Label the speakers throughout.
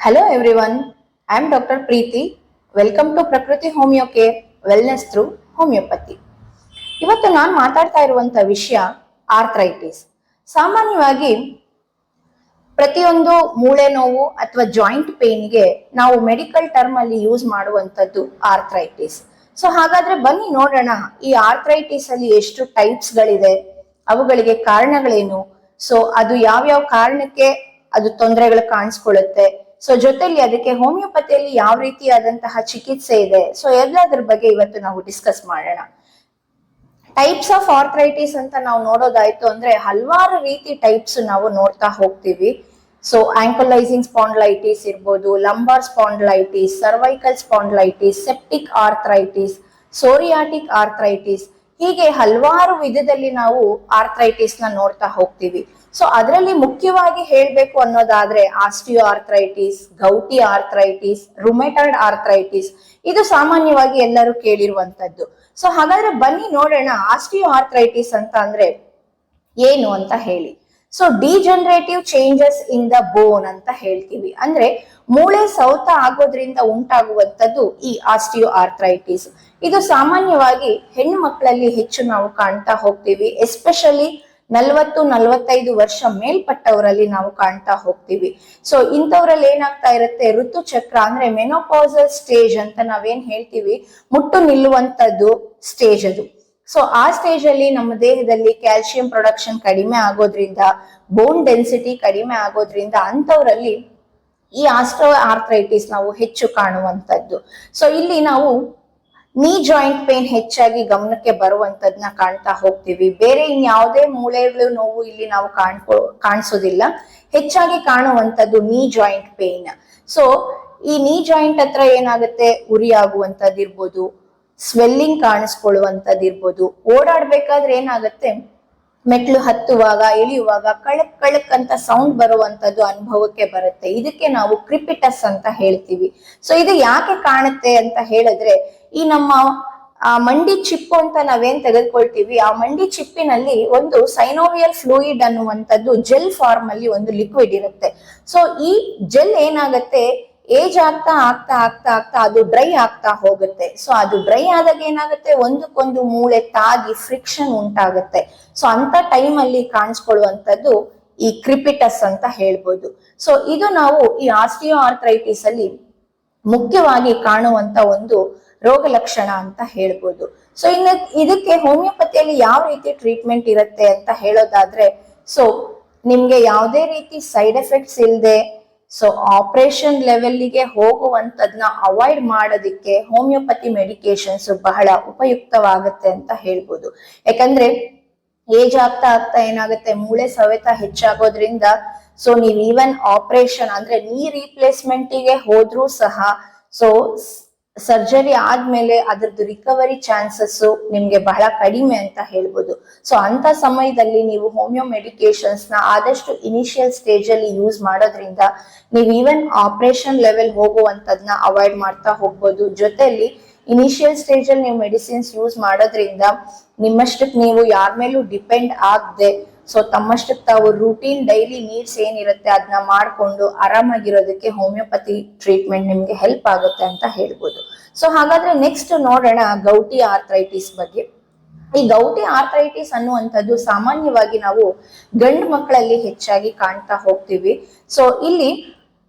Speaker 1: Hello everyone, I am Dr. Preeti. Welcome to Prakriti Homeo Care Wellness through Homeopathy. ಇವತ್ತು ನಾನು ಮಾತಾಡ್ತಾ ಇರುವಂತ ವಿಷಯ ಆರ್ಥ್ರೈಟಿಸ್. ಸಾಮಾನ್ಯವಾಗಿ ಪ್ರತಿಯೊಂದು ಮೂಳೆ ನೋವು ಅಥವಾ ಜಾಯಿಂಟ್ ಪೇನ್ಗೆ ನಾವು ಮೆಡಿಕಲ್ ಟರ್ಮ್ ಅಲ್ಲಿ ಯೂಸ್ ಮಾಡುವಂತದ್ದು ಆರ್ಥ್ರೈಟಿಸ್. ಸೊ ಹಾಗಾದ್ರೆ ಬನ್ನಿ ನೋಡೋಣ ಈ ಆರ್ಥ್ರೈಟಿಸ್ ಅಲ್ಲಿ ಎಷ್ಟು ಟೈಪ್ಸ್ ಗಳಿದೆ, ಅವುಗಳಿಗೆ ಕಾರಣಗಳೇನು, ಸೊ ಅದು ಯಾವ್ಯಾವ ಕಾರಣಕ್ಕೆ ಅದು ತೊಂದರೆಗಳು ಕಾಣಿಸ್ಕೊಳ್ಳುತ್ತೆ, ಸೊ ಜೊತೆಲಿ ಅದಕ್ಕೆ ಹೋಮಿಯೋಪತಿಯಲ್ಲಿ ಯಾವ ರೀತಿಯಾದಂತಹ ಚಿಕಿತ್ಸೆ ಇದೆ, ಸೊ ಎಲ್ಲದ್ರ ಬಗ್ಗೆ ಇವತ್ತು ನಾವು ಡಿಸ್ಕಸ್ ಮಾಡೋಣ. ಟೈಪ್ಸ್ ಆಫ್ ಆರ್ಥ್ರೈಟಿಸ್ ಅಂತ ನಾವು ನೋಡೋದಾಯ್ತು ಅಂದ್ರೆ ಹಲವಾರು ರೀತಿ ಟೈಪ್ಸ್ ನಾವು ನೋಡ್ತಾ ಹೋಗ್ತೀವಿ. ಸೊ ಆಂಕಲೈಸಿಂಗ್ ಸ್ಪಾಂಡ್ಲೈಟಿಸ್ ಇರ್ಬೋದು, lumbar spondylitis, cervical spondylitis, septic arthritis, psoriatic arthritis, ಹೀಗೆ ಹಲವಾರು ವಿಧದಲ್ಲಿ ನಾವು ಆರ್ಥ್ರೈಟಿಸ್ ನ ನೋಡ್ತಾ ಹೋಗ್ತೀವಿ. ಸೊ ಅದರಲ್ಲಿ ಮುಖ್ಯವಾಗಿ ಹೇಳ್ಬೇಕು ಅನ್ನೋದಾದ್ರೆ ಆಸ್ಟಿಯೋ ಆರ್ಥ್ರೈಟಿಸ್, ಗೌಟಿ ಆರ್ಥ್ರೈಟಿಸ್, ರುಮೆಟಾಯ್ಡ್ ಆರ್ಥ್ರೈಟಿಸ್, ಇದು ಸಾಮಾನ್ಯವಾಗಿ ಎಲ್ಲರೂ ಕೇಳಿರುವಂತದ್ದು. ಸೊ ಹಾಗಾದ್ರೆ ಬನ್ನಿ ನೋಡೋಣ ಆಸ್ಟಿಯೋ ಆರ್ಥ್ರೈಟಿಸ್ ಅಂತ ಅಂದ್ರೆ ಏನು ಅಂತ ಹೇಳಿ. So degenerative changes in the bone ಅಂತ ಹೇಳ್ತೀವಿ, ಅಂದ್ರೆ ಮೂಳೆ ಸೌತ ಆಗೋದ್ರಿಂದ ಉಂಟಾಗುವಂತದ್ದು ಈ ಆಸ್ಟಿಯೋ ಆರ್ಥ್ರೈಟಿಸ್. ಇದು ಸಾಮಾನ್ಯವಾಗಿ ಹೆಣ್ಣು ಮಕ್ಕಳಲ್ಲಿ ಹೆಚ್ಚು ನಾವು ಕಾಣ್ತಾ ಹೋಗ್ತೀವಿ, ಎಸ್ಪೆಷಲಿ 40-45 ವರ್ಷ ಮೇಲ್ಪಟ್ಟವರಲ್ಲಿ ನಾವು ಕಾಣ್ತಾ ಹೋಗ್ತೀವಿ. ಸೊ ಇಂಥವ್ರಲ್ಲಿ ಏನಾಗ್ತಾ ಇರುತ್ತೆ, ಋತುಚಕ್ರ ಅಂದ್ರೆ ಮೆನೋಪಾಸಲ್ ಸ್ಟೇಜ್ ಅಂತ ನಾವೇನ್ ಹೇಳ್ತೀವಿ, ಮುಟ್ಟು ನಿಲ್ಲುವಂತದ್ದು ಸ್ಟೇಜ್ ಅದು. ಸೊ ಆ ಸ್ಟೇಜ್ ಅಲ್ಲಿ ನಮ್ಮ ದೇಹದಲ್ಲಿ ಕ್ಯಾಲ್ಸಿಯಂ ಪ್ರೊಡಕ್ಷನ್ ಕಡಿಮೆ ಆಗೋದ್ರಿಂದ, ಬೋನ್ ಡೆನ್ಸಿಟಿ ಕಡಿಮೆ ಆಗೋದ್ರಿಂದ ಅಂಥವ್ರಲ್ಲಿ ಈ ಆಸ್ಟಿಯೋ ಆರ್ಥ್ರೈಟಿಸ್ ನಾವು ಹೆಚ್ಚು ಕಾಣುವಂತದ್ದು. ಸೊ ಇಲ್ಲಿ ನಾವು ನೀ ಜಾಯಿಂಟ್ ಪೇನ್ ಹೆಚ್ಚಾಗಿ ಗಮನಕ್ಕೆ ಬರುವಂತದ್ನ ಕಾಣ್ತಾ ಹೋಗ್ತೀವಿ. ಬೇರೆ ಇನ್ಯಾವುದೇ ಮೂಳೆಗಳು ನೋವು ಇಲ್ಲಿ ನಾವು ಕಾಣಿಸೋದಿಲ್ಲ, ಹೆಚ್ಚಾಗಿ ಕಾಣುವಂತದ್ದು ನೀ ಜಾಯಿಂಟ್ ಪೇನ್. ಸೊ ಈ ನೀ ಜಾಯಿಂಟ್ ಹತ್ರ ಏನಾಗುತ್ತೆ, ಉರಿ ಆಗುವಂತದ್ದಿರ್ಬೋದು, ಸ್ವೆಲ್ಲಿಂಗ್ ಕಾಣಿಸ್ಕೊಳ್ಳುವಂತದ್ದಿರ್ಬೋದು, ಓಡಾಡ್ಬೇಕಾದ್ರೆ ಏನಾಗುತ್ತೆ, ಮೆಟ್ಲು ಹತ್ತುವಾಗ ಇಳಿಯುವಾಗ ಕಳಕ್ ಕಳಕ್ ಅಂತ ಸೌಂಡ್ ಬರುವಂತದ್ದು ಅನುಭವಕ್ಕೆ ಬರುತ್ತೆ. ಇದಕ್ಕೆ ನಾವು ಕ್ರಿಪಿಟಸ್ ಅಂತ ಹೇಳ್ತೀವಿ. ಸೊ ಇದು ಯಾಕೆ ಕಾಣುತ್ತೆ ಅಂತ ಹೇಳಿದ್ರೆ, ಈ ನಮ್ಮ ಮಂಡಿ ಚಿಪ್ಪು ಅಂತ ನಾವೇನ್ ತೆಗೆದುಕೊಳ್ತೀವಿ, ಆ ಮಂಡಿ ಚಿಪ್ಪಿನಲ್ಲಿ ಒಂದು ಸೈನೋವಿಯಲ್ ಫ್ಲೂಯಿಡ್ ಅನ್ನುವಂಥದ್ದು ಜೆಲ್ ಫಾರ್ಮ್ ಅಲ್ಲಿ ಒಂದು ಲಿಕ್ವಿಡ್ ಇರುತ್ತೆ. ಸೊ ಈ ಜೆಲ್ ಏನಾಗತ್ತೆ, ಏಜ್ ಆಗ್ತಾ ಆಗ್ತಾ ಆಗ್ತಾ ಆಗ್ತಾ ಅದು ಡ್ರೈ ಆಗ್ತಾ ಹೋಗುತ್ತೆ. ಸೊ ಅದು ಡ್ರೈ ಆದಾಗ ಏನಾಗುತ್ತೆ, ಒಂದಕ್ಕೊಂದು ಮೂಳೆ ತಾಗಿ ಫ್ರಿಕ್ಷನ್ ಉಂಟಾಗುತ್ತೆ. ಸೊ ಅಂತ ಟೈಮ್ ಅಲ್ಲಿ ಕಾಣಿಸ್ಕೊಳ್ಳುವಂಥದ್ದು ಈ ಕ್ರಿಪಿಟಸ್ ಅಂತ ಹೇಳ್ಬೋದು. ಸೊ ಇದು ನಾವು ಈ ಆಸ್ಟಿಯೋ ಆರ್ಥ್ರೈಟಿಸ್ ಅಲ್ಲಿ ಮುಖ್ಯವಾಗಿ ಕಾಣುವಂತ ಒಂದು ರೋಗ ಲಕ್ಷಣ ಅಂತ ಹೇಳ್ಬೋದು. ಸೊ ಇನ್ನು ಇದಕ್ಕೆ ಹೋಮಿಯೋಪತಿಯಲ್ಲಿ ಯಾವ ರೀತಿ ಟ್ರೀಟ್ಮೆಂಟ್ ಇರುತ್ತೆ ಅಂತ ಹೇಳೋದಾದ್ರೆ, ಸೊ ನಿಮ್ಗೆ ಯಾವುದೇ ರೀತಿ ಸೈಡ್ ಎಫೆಕ್ಟ್ಸ್ ಇಲ್ಲದೆ, ಸೊ ಆಪರೇಷನ್ ಲೆವೆಲ್ಗೆ ಹೋಗುವಂತದ್ನ ಅವಾಯ್ಡ್ ಮಾಡೋದಿಕ್ಕೆ ಹೋಮಿಯೋಪತಿ ಮೆಡಿಕೇಶನ್ಸ್ ಬಹಳ ಉಪಯುಕ್ತವಾಗುತ್ತೆ ಅಂತ ಹೇಳ್ಬೋದು. ಯಾಕಂದ್ರೆ ಏಜ್ ಆಗ್ತಾ ಆಗ್ತಾ ಏನಾಗುತ್ತೆ, ಮೂಳೆ ಸವೆತ ಹೆಚ್ಚಾಗೋದ್ರಿಂದ ಸೊ ನೀವು ಈವನ್ ಆಪರೇಷನ್ ಅಂದ್ರೆ ನೀ ರೀಪ್ಲೇಸ್ಮೆಂಟಿಗೆ ಹೋದ್ರೂ ಸಹ, ಸೊ ಸರ್ಜರಿ ಆದ್ಮೇಲೆ ಅದ್ರದ್ದು ರಿಕವರಿ ಚಾನ್ಸಸ್ ನಿಮ್ಗೆ ಬಹಳ ಕಡಿಮೆ ಅಂತ ಹೇಳ್ಬೋದು. ಸೊ ಅಂತ ಸಮಯದಲ್ಲಿ ನೀವು ಹೋಮಿಯೋ ಮೆಡಿಕೇಶನ್ಸ್ ನ ಆದಷ್ಟು ಇನಿಷಿಯಲ್ ಸ್ಟೇಜ್ ಅಲ್ಲಿ ಯೂಸ್ ಮಾಡೋದ್ರಿಂದ ನೀವು ಈವನ್ ಆಪರೇಷನ್ ಲೆವೆಲ್ ಹೋಗುವಂತದ್ನ ಅವಾಯ್ಡ್ ಮಾಡ್ತಾ ಹೋಗ್ಬೋದು. ಜೊತೆಲಿ ಇನಿಷಿಯಲ್ ಸ್ಟೇಜ್ ಅಲ್ಲಿ ನೀವು ಮೆಡಿಸಿನ್ಸ್ ಯೂಸ್ ಮಾಡೋದ್ರಿಂದ ನಿಮ್ಮಷ್ಟಕ್ಕೆ ನೀವು ಯಾರ ಮೇಲೂ ಡಿಪೆಂಡ್ ಆಗದೆ, ಸೊ ತಮ್ಮಷ್ಟಕ್ಕೆ ತಾವು ರೂಟೀನ್ ಡೈಲಿ ನೀಡ್ಸ್ ಏನಿರುತ್ತೆ ಅದನ್ನ ಮಾಡ್ಕೊಂಡು ಆರಾಮಾಗಿರೋದಕ್ಕೆ ಹೋಮಿಯೋಪತಿ ಟ್ರೀಟ್ಮೆಂಟ್ ನಿಮ್ಗೆ ಹೆಲ್ಪ್ ಆಗುತ್ತೆ ಅಂತ ಹೇಳ್ಬೋದು. ಸೊ ಹಾಗಾದ್ರೆ ನೆಕ್ಸ್ಟ್ ನೋಡೋಣ ಗೌಟಿ ಆರ್ಥ್ರೈಟಿಸ್ ಬಗ್ಗೆ. ಈ ಗೌಟಿ ಆರ್ಥ್ರೈಟಿಸ್ ಅನ್ನುವಂಥದ್ದು ಸಾಮಾನ್ಯವಾಗಿ ನಾವು ಗಂಡು ಮಕ್ಕಳಲ್ಲಿ ಹೆಚ್ಚಾಗಿ ಕಾಣ್ತಾ ಹೋಗ್ತೀವಿ. ಸೊ ಇಲ್ಲಿ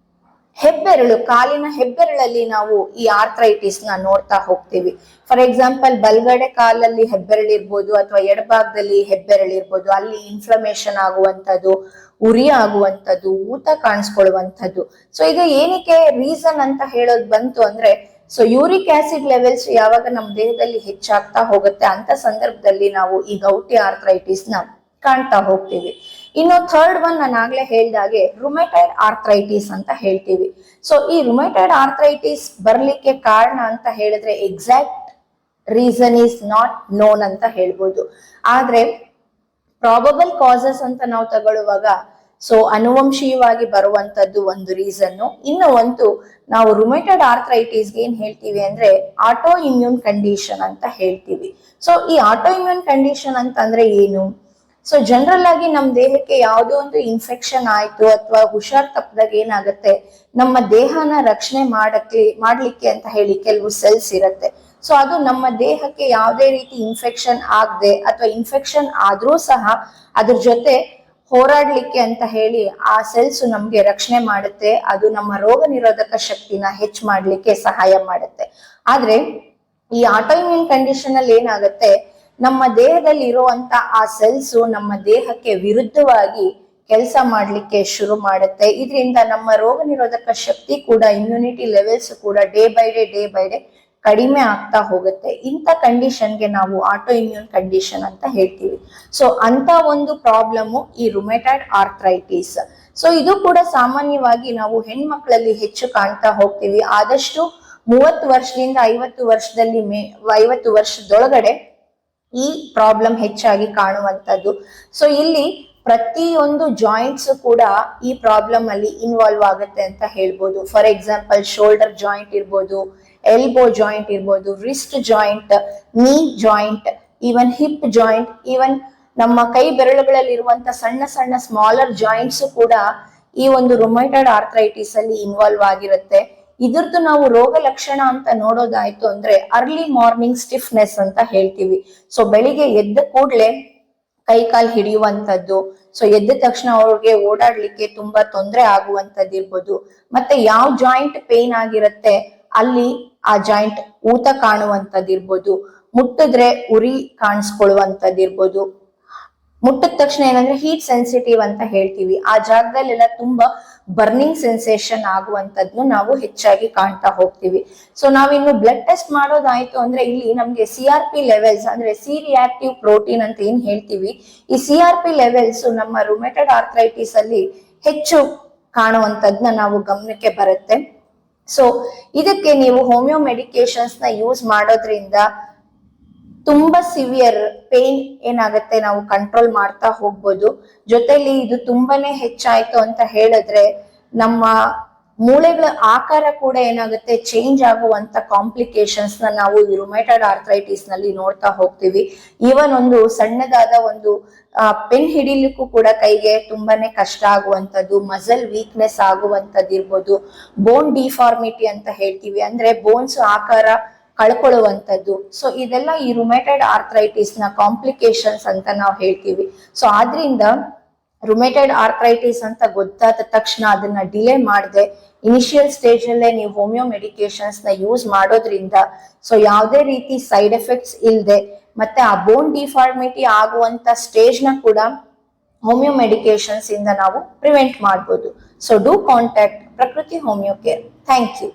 Speaker 1: ಹೆಬ್ಬೆರಳು, ಕಾಲಿನ ಹೆಬ್ಬೆರಳಲ್ಲಿ ನಾವು ಈ ಆರ್ಥ್ರೈಟಿಸ್ ನ ನೋಡ್ತಾ ಹೋಗ್ತೀವಿ. ಫಾರ್ ಎಕ್ಸಾಂಪಲ್ ಬಲ್ಗಡೆ ಕಾಲಲ್ಲಿ ಹೆಬ್ಬೆರಳಿರ್ಬೋದು ಅಥವಾ ಎಡಭಾಗದಲ್ಲಿ ಹೆಬ್ಬೆರಳಿರ್ಬೋದು, ಅಲ್ಲಿ ಇನ್ಫ್ಲಮೇಷನ್ ಆಗುವಂಥದ್ದು, ಉರಿ ಆಗುವಂಥದ್ದು, ಊತ ಕಾಣಿಸ್ಕೊಳ್ಳುವಂಥದ್ದು. ಸೊ ಇದು ಏನಕ್ಕೆ ರೀಸನ್ ಅಂತ ಹೇಳೋದು ಬಂತು ಅಂದ್ರೆ, ಸೊ ಯೂರಿಕ್ ಆಸಿಡ್ ಲೆವೆಲ್ಸ್ ಯಾವಾಗ ನಮ್ಮ ದೇಹದಲ್ಲಿ ಹೆಚ್ಚಾಗ್ತಾ ಹೋಗುತ್ತೆ ಅಂತ ಸಂದರ್ಭದಲ್ಲಿ ನಾವು ಈ ಗೌಟಿ ಆರ್ಥ್ರೈಟಿಸ್ ನ ಕಾಣ್ತಾ ಹೋಗ್ತೀವಿ. ಇನ್ನು ಥರ್ಡ್ ಒನ್ ನಾನು ಆಗ್ಲೇ ಹೇಳ್ದಾಗೆ ರುಮೆಟಾಯ್ಡ್ ಆರ್ಥ್ರೈಟಿಸ್ ಅಂತ ಹೇಳ್ತೀವಿ. ಸೊ ಈ ರುಮೆಟಾಯ್ಡ್ ಆರ್ಥ್ರೈಟಿಸ್ ಬರ್ಲಿಕ್ಕೆ ಕಾರಣ ಅಂತ ಹೇಳಿದ್ರೆ exact reason is not non ಅಂತ ಹೇಳ್ಬೋದು. ಆದ್ರೆ ಪ್ರಾಬಬಲ್ ಕಾಸಸ್ ಅಂತ ನಾವು ತಗೊಳ್ಳುವಾಗ, ಸೊ ಅನುವಂಶೀಯವಾಗಿ ಬರುವಂತದ್ದು ಒಂದು ರೀಸನ್ನು. ಇನ್ನು ಒಂದು ನಾವು ರುಮೆಟಾಯ್ಡ್ ಆರ್ಥ್ರೈಟಿಸ್ಗೆ ಏನ್ ಹೇಳ್ತೀವಿ ಅಂದ್ರೆ ಆಟೋ ಇಮ್ಯೂನ್ ಕಂಡೀಷನ್ ಅಂತ ಹೇಳ್ತೀವಿ. ಸೊ ಈ ಆಟೋ ಇಮ್ಯೂನ್ ಕಂಡೀಷನ್ ಅಂತಂದ್ರೆ ಏನು, ಸೊ ಜನರಲ್ ಆಗಿ ನಮ್ಮ ದೇಹಕ್ಕೆ ಯಾವುದೋ ಒಂದು ಇನ್ಫೆಕ್ಷನ್ ಆಯ್ತು ಅಥವಾ ಹುಷಾರ್ ತಪ್ಪದಾಗ ಏನಾಗುತ್ತೆ, ನಮ್ಮ ದೇಹನ ರಕ್ಷಣೆ ಮಾಡ್ಲಿಕ್ಕೆ ಅಂತ ಹೇಳಿ ಕೆಲವು ಸೆಲ್ಸ್ ಇರುತ್ತೆ. ಸೊ ಅದು ನಮ್ಮ ದೇಹಕ್ಕೆ ಯಾವುದೇ ರೀತಿ ಇನ್ಫೆಕ್ಷನ್ ಆಗದೆ ಅಥವಾ ಇನ್ಫೆಕ್ಷನ್ ಆದ್ರೂ ಸಹ ಅದ್ರ ಜೊತೆ ಹೋರಾಡ್ಲಿಕ್ಕೆ ಅಂತ ಹೇಳಿ ಆ ಸೆಲ್ಸ್ ನಮ್ಗೆ ರಕ್ಷಣೆ ಮಾಡುತ್ತೆ. ಅದು ನಮ್ಮ ರೋಗ ನಿರೋಧಕ ಶಕ್ತಿನ ಹೆಚ್ಚು ಮಾಡ್ಲಿಕ್ಕೆ ಸಹಾಯ ಮಾಡುತ್ತೆ. ಆದ್ರೆ ಈ ಆಟೋಇಮ್ಯೂನ್ ಕಂಡೀಷನ್ ಅಲ್ಲಿ ಏನಾಗುತ್ತೆ, ನಮ್ಮ ದೇಹದಲ್ಲಿ ಇರುವಂತ ಆ ಸೆಲ್ಸ್ ನಮ್ಮ ದೇಹಕ್ಕೆ ವಿರುದ್ಧವಾಗಿ ಕೆಲಸ ಮಾಡ್ಲಿಕ್ಕೆ ಶುರು ಮಾಡುತ್ತೆ. ಇದರಿಂದ ನಮ್ಮ ರೋಗ ನಿರೋಧಕ ಶಕ್ತಿ ಕೂಡ, ಇಮ್ಯುನಿಟಿ ಲೆವೆಲ್ಸ್ ಕೂಡ ಡೇ ಬೈ ಡೇ ಕಡಿಮೆ ಆಗ್ತಾ ಹೋಗುತ್ತೆ. ಇಂಥ ಕಂಡೀಷನ್ಗೆ ನಾವು ಆಟೋ ಇಮ್ಯೂನ್ ಕಂಡೀಷನ್ ಅಂತ ಹೇಳ್ತೀವಿ. ಸೊ ಅಂತ ಒಂದು ಪ್ರಾಬ್ಲಮ್ ಈ ರುಮೆಟಾಯ್ಡ್ ಆರ್ಥ್ರೈಟಿಸ್. ಸೊ ಇದು ಕೂಡ ಸಾಮಾನ್ಯವಾಗಿ ನಾವು ಹೆಣ್ಮಕ್ಳಲ್ಲಿ ಹೆಚ್ಚು ಕಾಣ್ತಾ ಹೋಗ್ತೀವಿ. ಆದಷ್ಟು 30 ವರ್ಷದಿಂದ 50 ವರ್ಷದೊಳಗಡೆ ಈ ಪ್ರಾಬ್ಲಮ್ ಹೆಚ್ಚಾಗಿ ಕಾಣುವಂಥದ್ದು. ಸೊ ಇಲ್ಲಿ ಪ್ರತಿಯೊಂದು ಜಾಯಿಂಟ್ಸ್ ಕೂಡ ಈ ಪ್ರಾಬ್ಲಮ್ ಅಲ್ಲಿ ಇನ್ವಾಲ್ವ್ ಆಗುತ್ತೆ ಅಂತ ಹೇಳ್ಬೋದು. ಫಾರ್ ಎಕ್ಸಾಂಪಲ್ ಶೋಲ್ಡರ್ ಜಾಯಿಂಟ್ ಇರ್ಬೋದು, ಎಲ್ಬೋ ಜಾಯಿಂಟ್ ಇರ್ಬೋದು, ರಿಸ್ಟ್ ಜಾಯಿಂಟ್, ನೀ joint, even hip joint, even ನಮ್ಮ ಕೈ ಬೆರಳುಗಳಲ್ಲಿ ಇರುವಂತ ಸಣ್ಣ ಸಣ್ಣ ಸ್ಮಾಲರ್ ಜಾಯಿಂಟ್ಸ್ ಕೂಡ ಈ ಒಂದು ರುಮೆಟಾಯ್ಡ್ ಆರ್ಥ್ರೈಟಿಸ್ ಅಲ್ಲಿ ಇನ್ವಾಲ್ವ್ ಆಗಿರುತ್ತೆ. ಇದ್ರದ್ದು ನಾವು ರೋಗ ಲಕ್ಷಣ ಅಂತ ನೋಡೋದಾಯ್ತು ಅಂದ್ರೆ ಅರ್ಲಿ ಮಾರ್ನಿಂಗ್ ಸ್ಟಿಫ್ನೆಸ್ ಅಂತ ಹೇಳ್ತೀವಿ. ಸೊ ಬೆಳಿಗ್ಗೆ ಎದ್ದ ಕೂಡ್ಲೆ ಕೈ ಕಾಲ್ ಹಿಡಿಯುವಂತದ್ದು, ಸೊ ಎದ್ದ ತಕ್ಷಣ ಅವ್ರಿಗೆ ಓಡಾಡ್ಲಿಕ್ಕೆ ತುಂಬಾ ತೊಂದರೆ ಆಗುವಂತದ್ದು ಇರ್ಬೋದು. ಮತ್ತೆ ಯಾವ ಜಾಯಿಂಟ್ ಪೇನ್ ಆಗಿರುತ್ತೆ ಅಲ್ಲಿ ಆ ಜಾಯಿಂಟ್ ಊತ ಕಾಣುವಂತದ್ದಿರ್ಬೋದು, ಮುಟ್ಟಿದ್ರೆ ಉರಿ ಕಾಣಿಸ್ಕೊಳ್ಳುವಂತದ್ದಿರ್ಬೋದು, ಮುಟ್ಟಿದ ತಕ್ಷಣ ಏನಂದ್ರೆ ಹೀಟ್ ಸೆನ್ಸಿಟಿವ್ ಅಂತ ಹೇಳ್ತೀವಿ, ಆ ಜಾಗದಲ್ಲೆಲ್ಲ ತುಂಬಾ ಬರ್ನಿಂಗ್ ಸೆನ್ಸೇಷನ್ ಆಗುವಂತದ್ನು ನಾವು ಹೆಚ್ಚಾಗಿ ಕಾಣ್ತಾ ಹೋಗ್ತೀವಿ. ಸೊ ನಾವಿನ್ನು ಬ್ಲಡ್ ಟೆಸ್ಟ್ ಮಾಡೋದಾಯ್ತು ಅಂದ್ರೆ ಇಲ್ಲಿ ನಮ್ಗೆ CRP ಲೆವೆಲ್ಸ್ ಅಂದ್ರೆ ಸಿ ರಿಯಾಕ್ಟಿವ್ ಪ್ರೋಟೀನ್ ಅಂತ ಏನ್ ಹೇಳ್ತೀವಿ, ಈ CRP ಲೆವೆಲ್ಸ್ ನಮ್ಮ ರುಮೆಟಾಯ್ಡ್ ಆರ್ಥ್ರೈಟಿಸ್ ಅಲ್ಲಿ ಹೆಚ್ಚು ಕಾಣುವಂತದ್ನ ನಾವು ಗಮನಕ್ಕೆ ಬರುತ್ತೆ. ಸೊ ಇದಕ್ಕೆ ನೀವು ಹೋಮಿಯೋ ಮೆಡಿಕೇಶನ್ಸ್ ನ ಯೂಸ್ ಮಾಡೋದ್ರಿಂದ ತುಂಬಾ ಸಿವಿಯರ್ ಪೇನ್ ಏನಾಗುತ್ತೆ ನಾವು ಕಂಟ್ರೋಲ್ ಮಾಡ್ತಾ ಹೋಗ್ಬೋದು. ಜೊತೆಲಿ ಇದು ತುಂಬಾನೇ ಹೆಚ್ಚಾಯ್ತು ಅಂತ ಹೇಳಿದ್ರೆ ನಮ್ಮ ಮೂಳೆಗಳ ಆಕಾರ ಕೂಡ ಏನಾಗುತ್ತೆ ಚೇಂಜ್ ಆಗುವಂತ ಕಾಂಪ್ಲಿಕೇಶನ್ಸ್ ನ ನಾವು ಈ ರುಮೆಟಾಯ್ಡ್ ಆರ್ಥ್ರೈಟಿಸ್ ನಲ್ಲಿ ನೋಡ್ತಾ ಹೋಗ್ತೀವಿ. ಈವನ್ ಒಂದು ಸಣ್ಣದಾದ ಒಂದು ಪೆನ್ ಹಿಡಿಲಿಕ್ಕೂ ಕೂಡ ಕೈಗೆ ತುಂಬಾನೇ ಕಷ್ಟ ಆಗುವಂತದ್ದು, ಮಸಲ್ ವೀಕ್ನೆಸ್ ಆಗುವಂತದ್ದು ಇರ್ಬೋದು, ಬೋನ್ ಡಿಫಾರ್ಮಿಟಿ ಅಂತ ಹೇಳ್ತೀವಿ, ಅಂದ್ರೆ ಬೋನ್ಸ್ ಆಕಾರ ಕಳ್ಕೊಳ್ಳುವಂಥದ್ದು. ಸೊ ಇದೆಲ್ಲ ಈ ರುಮೆಟಾಯ್ಡ್ ಆರ್ಥ್ರೈಟಿಸ್ ನ ಕಾಂಪ್ಲಿಕೇಶನ್ಸ್ ಅಂತ ನಾವು ಹೇಳ್ತೀವಿ. ಸೊ ಆದ್ರಿಂದ ರುಮೆಟಾಯ್ಡ್ ಆರ್ಥ್ರೈಟಿಸ್ ಅಂತ ಗೊತ್ತಾದ ತಕ್ಷಣ ಅದನ್ನ ಡಿಲೇ ಮಾಡದೆ ಇನಿಷಿಯಲ್ ಸ್ಟೇಜ್ ಅಲ್ಲೇ ನೀವು ಹೋಮಿಯೋ ಮೆಡಿಕೇಶನ್ಸ್ ನ ಯೂಸ್ ಮಾಡೋದ್ರಿಂದ ಸೊ ಯಾವುದೇ ರೀತಿ ಸೈಡ್ ಎಫೆಕ್ಟ್ಸ್ ಇಲ್ಲದೆ ಮತ್ತೆ ಆ ಬೋನ್ ಡಿಫಾರ್ಮಿಟಿ ಆಗುವಂತ ಸ್ಟೇಜ್ ನ ಕೂಡ ಹೋಮಿಯೋ ಮೆಡಿಕೇಶನ್ಸ್ ಇಂದ ನಾವು ಪ್ರಿವೆಂಟ್ ಮಾಡ್ಬೋದು. So do contact Prakruti homeo care. Thank you.